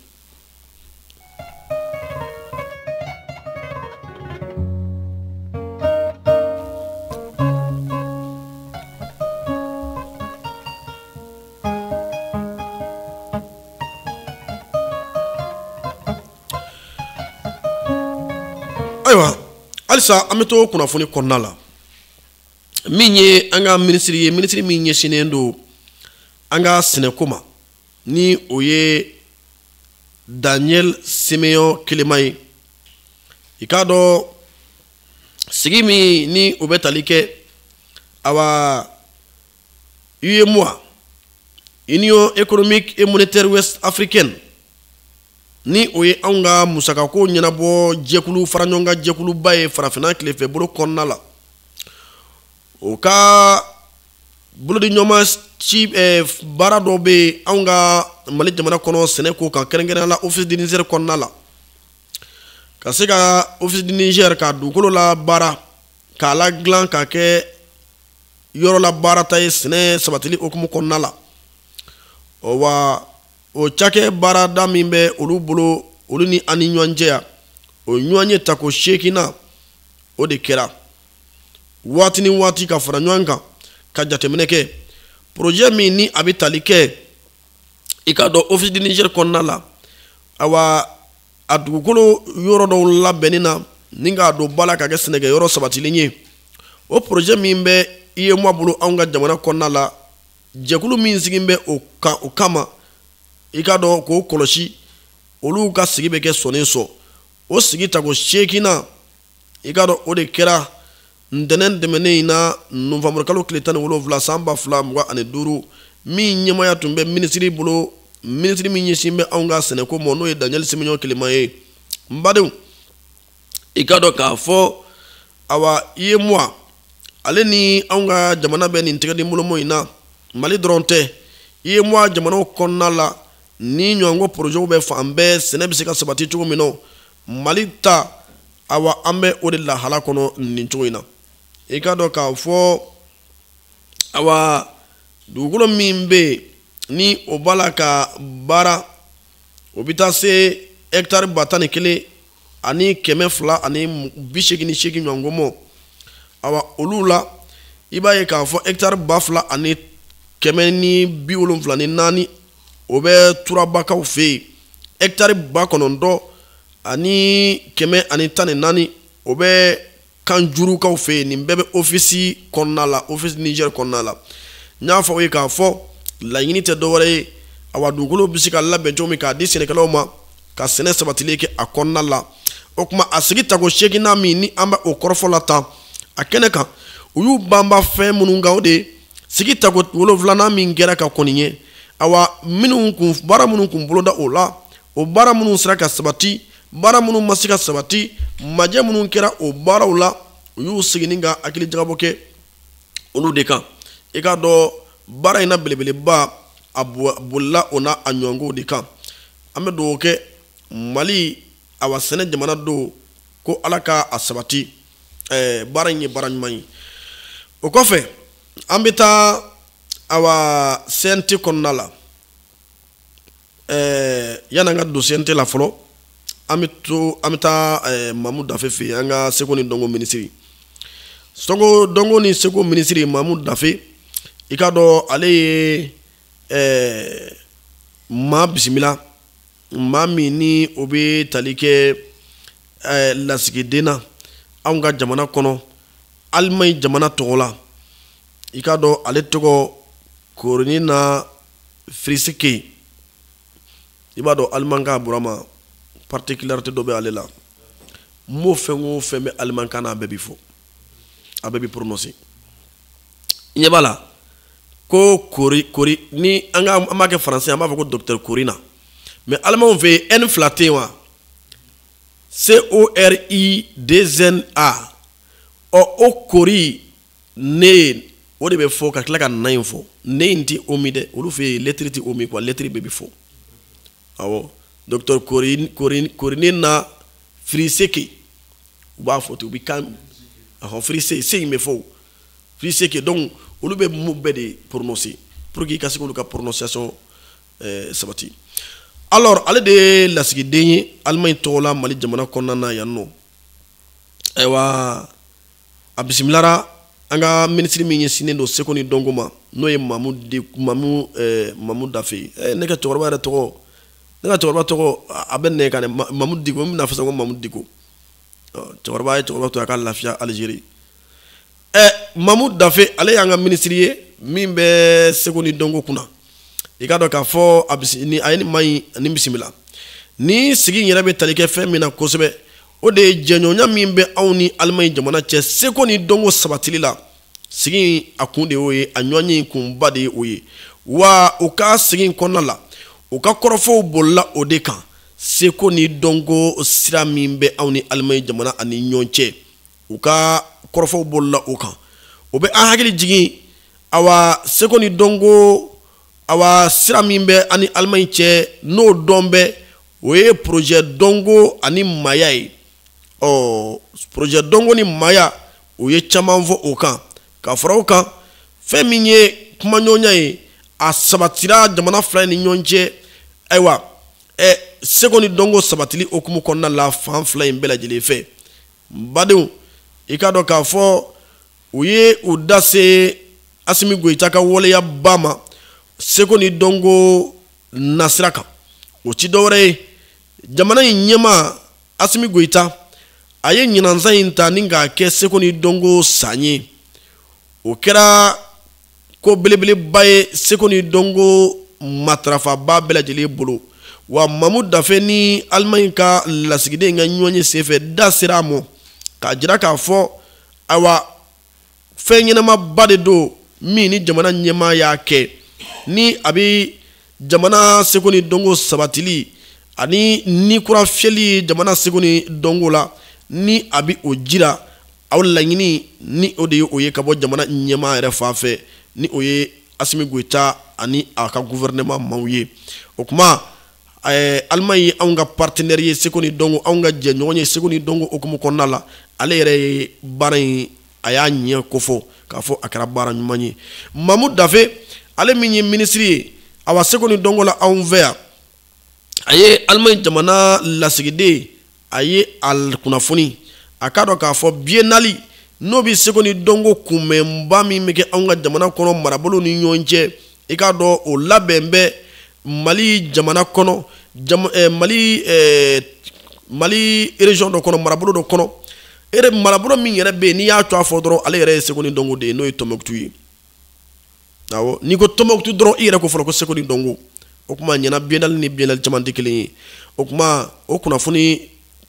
[SPEAKER 1] ayiwa halisa an bɛ to kunnafoni kɔnɔna la min ye an ka minisiri min ɲɛsinnen don an ka sɛnɛko ma ni o ye Daniel Simeon Kelema ye i k'a dɔn sigi min ni o bɛ tali kɛ awa UEMOA Union économique et monétaire ouest africaine ni o ye anw ka musakako ɲɛnabɔ jɛkulu fara ɲɔgɔn kan jɛkuluba ye farafinna tilefɛ bolo kɔnɔna la o ka bolodi ɲɔgɔnma ci baara dɔ bɛ anw ka Mali jamana kɔnɔ sɛnɛko kan kɛrɛnkɛrɛnnenya la office du Niger kɔnɔna la ka se ka office du Niger ka dugukolo la baara k'a la dilan ka kɛ yɔrɔ la baara ta ye sɛnɛ sabatili okumu kɔnɔna la wa o cakɛ baarada min bɛ olu bolo olu ni ani ɲɔgɔn cɛ yan o ɲɔgɔn ye tako 8 o de kɛra waati ni waati ka fara ɲɔgɔn kan ka jateminɛ kɛ projet min ni a bɛ tali kɛ ikado office du Niger konna la awa adugukolo yoro do la benina ninga do bala ka ke Sénégal yoro sabatilinye o projet min be iye mo bulu anga jamana konna la jekulu min sigimbe o kama ikado ko koloshi olu ka sigibe ke soneso o sigi tago shekina ikado o de kera ndenen demene ina novembre kalo kletan wolo vla samba fla mwa ane duru mi nyema ya tumbe ministry bulo ministry mi nyisimbe anga Seneko mono e Daniel Simeon Kilemaye mbadu ikado ka fo awa iye mwa ale ni anga jamana be ni ntigadi mulo mo ina Mali dronte iye mwa jamana konna la ni nyongo projet be fambe sene bisika sabati chugo mino Mali ta awa ambe ode la hala kono ni chuina ikado ka fo awa dugulo mimbe ni obala ka bara obita se hectare batani kele ani keme fla ani bishegi ni shegi nyongomo awa olula ibaye ka fo hectare bafla ani keme ni biolum fla ni nani obe turabaka ufe hectare bakonondo ani keme ani tane nani obe kanjuru ka ufe ni mbebe office konnala office Niger konnala nyafa we ka fo la yinite dowore awa dugulo bisika labe jomi ka di Sénégal ma ka sene sabatileke akonnala okuma asigita go sheki na mi ni amba okorfo lata akene ka uyu bamba fe mununga ode sigita go wolo vlana mi ngera ka koninye awa minun kun bara munun kun buloda ola o bara munun sraka sabati bara munun masika sabati maje munun kera o bara ola uyu sigininga akili jagaboke olu de kan eka do bara ina belebele ba abulla ona anyongo de kan ame do ke Mali awa sene jamana do ko alaka asabati bara nye bara nymanyi o kofe ambita awa senti konnala yana nga do senti la folo amita Mahmoud Dafe fe anga sekoni dongo ministry songo dongo ni seko ministry Mahmoud Dafe ikado ale ma bisimila mami ni obe talike lasigedena anga jamana kono almay jamana togola ikado ale togo koroni na frisike ibado almanga burama particularité dobe alela mo fengo fembe almanka na bebi fo abebi prononcer nyebala ko kori ni anga amake français amava ko docteur Corina mais allemand ve n flaté wa CORIDNA o kori ne o de be fo ka kla ka na info ne nti omide o lu fe lettre ti omi quoi lettre bebi fo awo docteur Corina friseke ba fo to bi kan a frisé c'est me fo friseke donc olu be mu be de prononcer pour que kasi ko ka prononciation sabati alors ale de la sigi denye almay tola Mali jamana konnana yanno ewa abisimilara anga ministre mi nyesine do sekoni dongoma no ye Mahmoud Dafe ne ka torba ra to ne ka torba to abenne kan Mahmoud Diko mi na fasa ko Mahmoud Diko torba to ka lafia Algérie Mahmoud Dafe ale yanga ministrier mimbe sekoni dongo kuna ikado ka fo abisini ayini mai ni bisimila ni sigi nyira be talike fe mina kosebe o de jenyonya mimbe awni almay jamana che sekoni dongo sabatilila sigi akunde oye anyonyi kumbade oye wa uka sigi konala uka korofo bolla odeka sekoni dongo sira mimbe awni almay jamana ani nyonche uka korofo bolla oka obe ahagili jigi awa sekoni dongo awa sira mimbe ani almay che no dombe oye projet dongo ani mayai projet dongo ni maya oye chamanvo oka ka fara oka feminye kuma nyonya e a sabatira jamana fly ni nyonje aywa sekoni dongo sabatili okumu konna la fan fly mbela jele fe badu ikado ka fo oye udase asimi goitaka wole ya bama sekoni dongo nasira kan o ti dɔwɛrɛ jamana in ɲɛma Assimi Goïta a ye ɲinansa in ta ni k'a kɛ Seko ni Dɔnko san ye o kɛra ko belebeleba ye Seko ni Dɔnko matarafaba bɛɛ lajɛlen bolo wa Mamu Dafe ni Allemagne ka lasigiden ka ɲɔgɔn ye senfɛ da sera a mɔ k'a jira k'a fɔ awa fɛn ɲɛnamaba de don min ni jamana ɲɛma y'a kɛ ni a bɛ jamana Seko ni Dɔnko sabatili ani ni kura fiyɛli jamana Seko ni Dɔnko la ni a bɛ o jira aw laɲini ni o de ye o ye ka bɔ jamana ɲɛma yɛrɛ fan fɛ ni o ye Assimi Goïta ani a ka gouvernement maaw ye o kuma Allemagne ye anw ka partenaire ye Seko ni Dɔnko anw ka jɛɲɔgɔn ye Seko ni Dɔnko okumu kɔnɔna la ale yɛrɛ ye baara in a y'a ɲɛ kofɔ k'a fɔ a kɛra baara ɲuman ye Mamu Dafe ale min ye ministre ye awa Seko ni Dɔnko la anw fɛ yan a ye Allemagne jamana lasigiden a ye a kunnafoni a k'a dɔn k'a fɔ biennale n'o bɛ Seko ni Dɔnko kunbɛnba min bɛ kɛ anw ka jamana kɔnɔ marabolo ni ɲɔgɔn cɛ i k'a dɔn o labɛn bɛ Mali jamana kɔnɔ Mali région dɔ kɔnɔ marabolo dɔ kɔnɔ marabolo min yɛrɛ bɛ yen n'i y'a to a fɔ dɔrɔn ale yɛrɛ ye Seko ni Dɔnko de ye n'o ye Tɔnbɔkutu ye awɔ n'i ko Tɔnbɔkutu dɔrɔn i yɛrɛ ko fɔlɔ ko Seko ni Dɔnko o kuma ɲɛna biennale ni biennale caman tɛ kelen ye o kuma o kunnafoni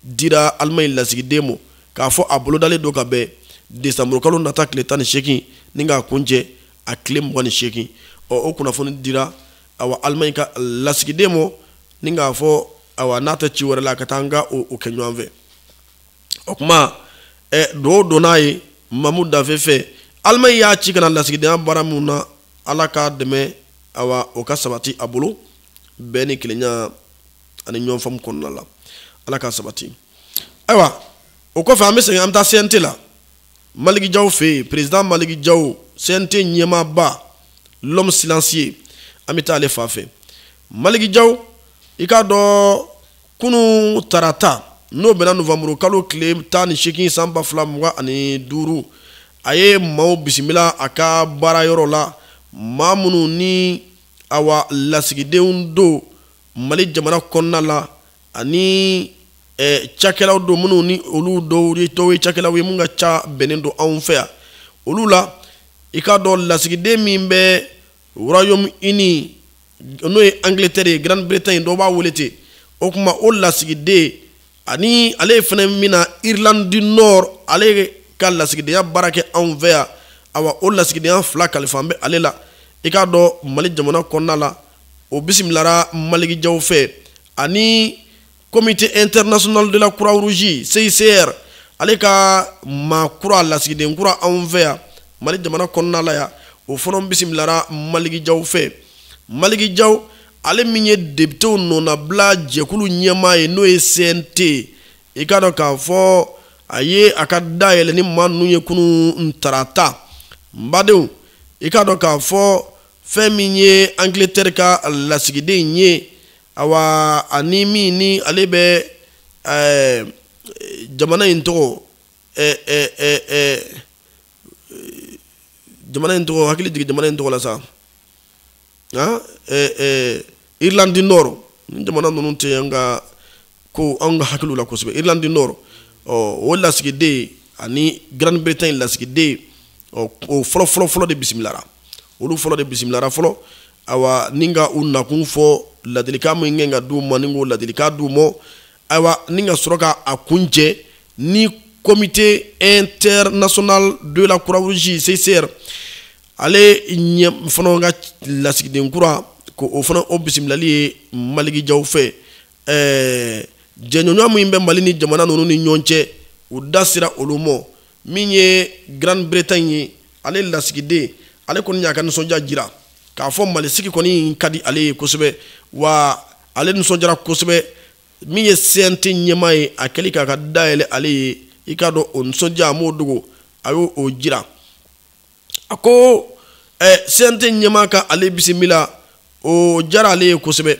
[SPEAKER 1] dira Allemagne lasigiden ma k'a fɔ a bolodalen don ka bɛn décembre kalo nata tile 18 ni k'a kuncɛ a tile 28 o kunnafoni dira awa Allemagne ka lasigiden ma ni k'a fɔ awa n'a tɛ ci wɛrɛ la ka taa an ka o kɛ ɲɔgɔn fɛ o kuma do n'a ye Mamu Dafe fɛ Allemagne y'a ci kana lasigidenya baara mun na Ala k'a dɛmɛ awa o ka sabati a bolo bɛɛ ni kelenya ani ɲɔgɔn faamu kɔnɔna la Ala k'a sabati ayiwa o kɔfɛ an bɛ segin an bɛ taa CNT la Maliki Jaw fɛ yen président Maliki Jaw CNT ɲɛmaaba l'homme silencieux an bɛ taa ale fan fɛ Maliki Jaw i k'a dɔn kunu tarata n'o bɛnna novembre kalo tile 18 san 2025 a ye maaw bisimila a ka baara yɔrɔ la maa minnu ni awa lasigidenw don Mali jamana kɔnɔna la ani cakɛlaw don minnu ni olu dɔw ye cakɛlaw ye mun ka ca bɛnnen don anw fɛ yan olu la i k'a dɔn lasigiden min bɛ Royaume-Uni n'o ye Angleterre ye Grande-Bretagne dɔw b'a wele ten o kuma o lasigiden ani ale fana mina Irlande du Nord ale ka lasigidenya baara kɛ anw fɛ yan awa o lasigidenya fila kalifan bɛ ale la i k'a dɔn Mali jamana kɔnɔna la o bisimilara Maliki Jaw fɛ ani Comité international de la Croix-Rouge CICR ale ka maa kura lasigiden kura anw fɛ yan Mali jamana kɔnɔna la yan o fana bisimilara Maliki Jaw fɛ Maliki Jaw ale min ye députéw nɔnabila jɛkulu ɲɛmaa ye n'o ye CNT i k'a dɔn k'a fɔ a ye a ka dayɛlɛ ni maa ninnu ye kunun tarata n badenw i k'a dɔn k'a fɔ fɛn min ye Angleterre ka lasigiden ye awa ani min ni ale bɛ jamana in tɔgɔ hakili jigin jamana in tɔgɔ la sa Irlande du Nord ni jamana ninnu tɛ an ka hakiliw la kosɛbɛ Irlande du Nord o lasigiden ani Grande-Bretagne lasigiden o fɔlɔ de bisimilara olu fɔlɔ de bisimilara fɔlɔ awa ni ka u nakun fɔ ladilikan min kɛ ka d'u ma ni k'o ladilikan d'u ma ayiwa ni ka sɔrɔ ka a kuncɛ ni Comité international de la Croix-Rouge CICR ale ɲɛ fana ka lasigiden kura ko o fana o bisimilali ye Maliki Jaw fɛ jɛɲɔgɔnya min bɛ Mali ni jamana ninnu ni ɲɔgɔn cɛ u da sera olu ma min ye Grande-Bretagne ye ale lasigiden ale kɔni y'a ka nisɔndiya jira k'a fɔ Mali sigi kɔni ka di ale ye kosɛbɛ wa ale nisɔndiyara kosɛbɛ min ye CNT ɲɛmaa ye a kɛli k'a ka dayɛlɛ ale ye i k'a dɔn o nisɔndiya a m'o dogo a y'o jira a ko CNT ɲɛmaa ka ale bisimila o diyara ale ye kosɛbɛ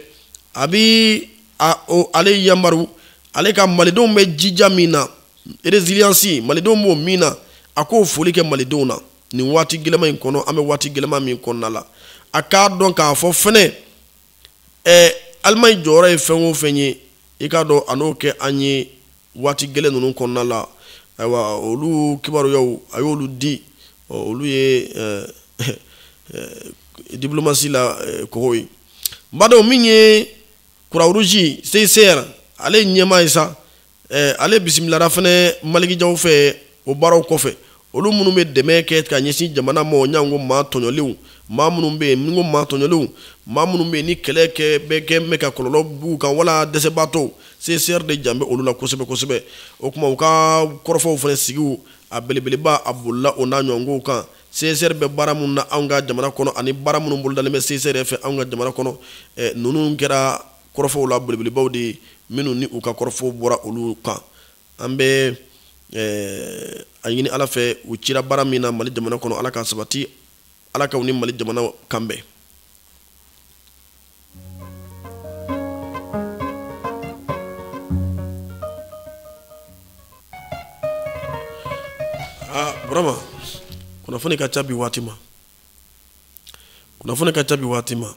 [SPEAKER 1] a bi ale yamaru ale ka malidenw bɛ jija min na résilience malidenw b'o min na a k'o foli kɛ malidenw na nin waati gɛlɛma in kɔnɔ an bɛ waati gɛlɛma min kɔnɔna la a k'a dɔn k'a fɔ fɛnɛ Allemagne jɔyɔrɔ ye fɛn o fɛn ye i k'a dɔn a n'o kɛ an ye waati gɛlɛn ninnu kɔnɔna la ayiwa olu kibaruyaw a y'olu di olu ye diplomatie la kogo ye n b'a dɔn min ye Croix Rouge CICR ale ɲɛmaa ye sa ale bisimilara fɛnɛ malikijaw fɛ o baaraw kɔfɛ olu minnu bɛ dɛmɛ kɛ ka ɲɛsin jamana ma o ɲango maa tɔɲɔlenw maa minnu bɛ yen ni ko maa tɔɲɔlenw maa minnu bɛ yen ni kɛlɛ kɛ bɛ kɛ mɛ ka kɔlɔlɔ b'u kan wala dɛsɛbaatɔw CICR de jan bɛ olu la kosɛbɛ kosɛbɛ o kuma u ka kɔrɔfɔw fana sigiw a belebeleba a bolila o n'a ɲɔgɔnkow kan CICR bɛ baara minnu na anw ka jamana kɔnɔ ani baara minnu bolodalen bɛ CICR fɛ anw ka jamana kɔnɔ ninnu kɛra kɔrɔfɔw la belebelebaw de ye minnu ni u ka kɔrɔfɔw bɔra olu kan an bɛ a ɲini ala fɛ u cira baara min na Mali jamana kɔnɔ ala ka sabati ala ka u ni Mali jamana kanbɛn Burama kunnafoni ka ca bi waati ma kunnafoni ka ca bi waati ma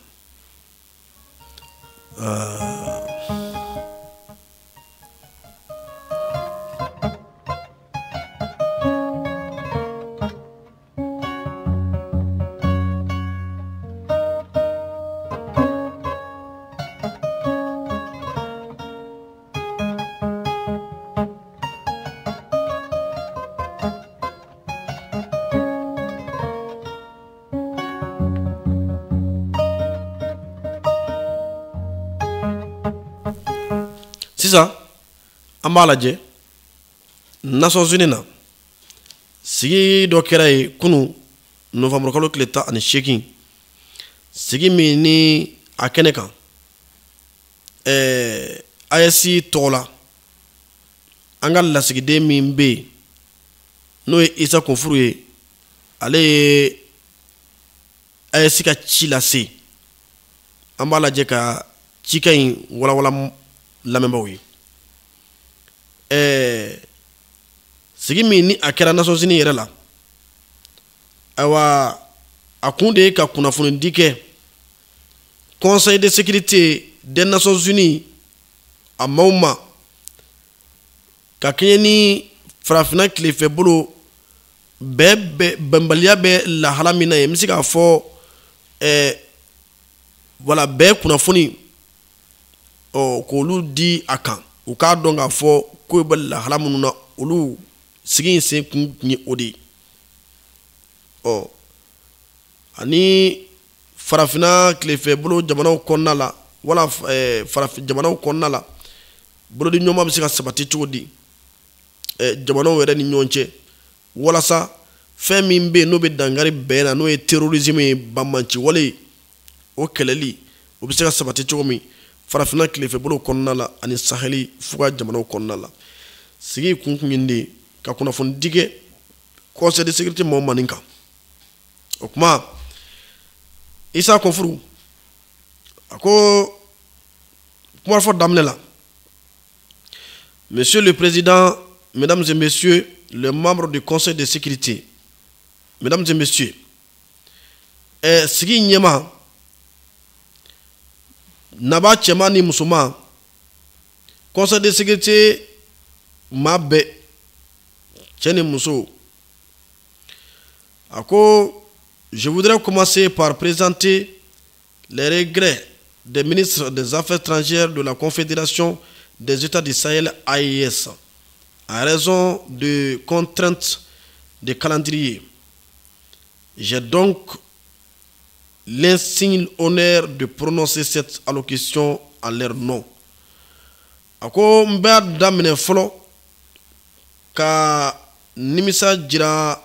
[SPEAKER 1] sisan an b'a lajɛ Nations Unies na sigi dɔ kɛra ye kunu novembre kalo tile 18 sigi min ni a kɛnɛ kan AES tɔgɔ la an ka lasigiden min bɛ yen n'o ye Isa Kunfuru ye ale ye AES ka ci lase an b'a lajɛ ka cikɛ in walawala lamɛnbaw ye sigi min ni a kɛra Nations Unies yɛrɛ la ayiwa a kun de ye ka kunnafoni di kɛ Conseil de sécurité des Nations Unies a maaw ma ka kɛɲɛ ni farafina tilefɛbolo bɛnbaliya bɛ lahala min na ye n bɛ se k'a fɔ wala bɛɛ kunnafoni k'olu di a kan u k'a dɔn k'a fɔ ko bɛ lahala minnu na olu sigi in sen kun ye o de ye ani farafina tilefɛbolo jamanaw kɔnɔna la wala farafin jamanaw kɔnɔna la bolodi ɲɔgɔnma bɛ se ka sabati cogo di jamanaw yɛrɛ ni ɲɔgɔn cɛ walasa fɛn min bɛ yen n'o bɛ dankari bɛn na n'o ye terrorisme ye banbanci wale o kɛlɛli o bɛ se ka sabati cogo min farafina tilefɛbolo kɔnɔna la ani saheli fuga jamanaw kɔnɔna la sigi kun ye de ka kunnafoni di kɛ Conseil de sécurité maaw ma nin kan o kuma Isa Kunfuru a ko kuma fɔ daminɛ la Monsieur le Président, Mesdames et Messieurs les membres du Conseil de sécurité, Mesdames et Messieurs, sigi ɲɛma naba cɛman ni musoman Conseil de sécurité maa bɛɛ cɛ ni muso a ko je voudrais commencer par présenter les regrets des ministres des Affaires étrangères de la Confédération des États du Sahel AES en raison de contraintes de calendrier. J'ai donc l'insigne honneur de prononcer cette allocution en leur nom. Ako mbe damine folo ka nimisa jira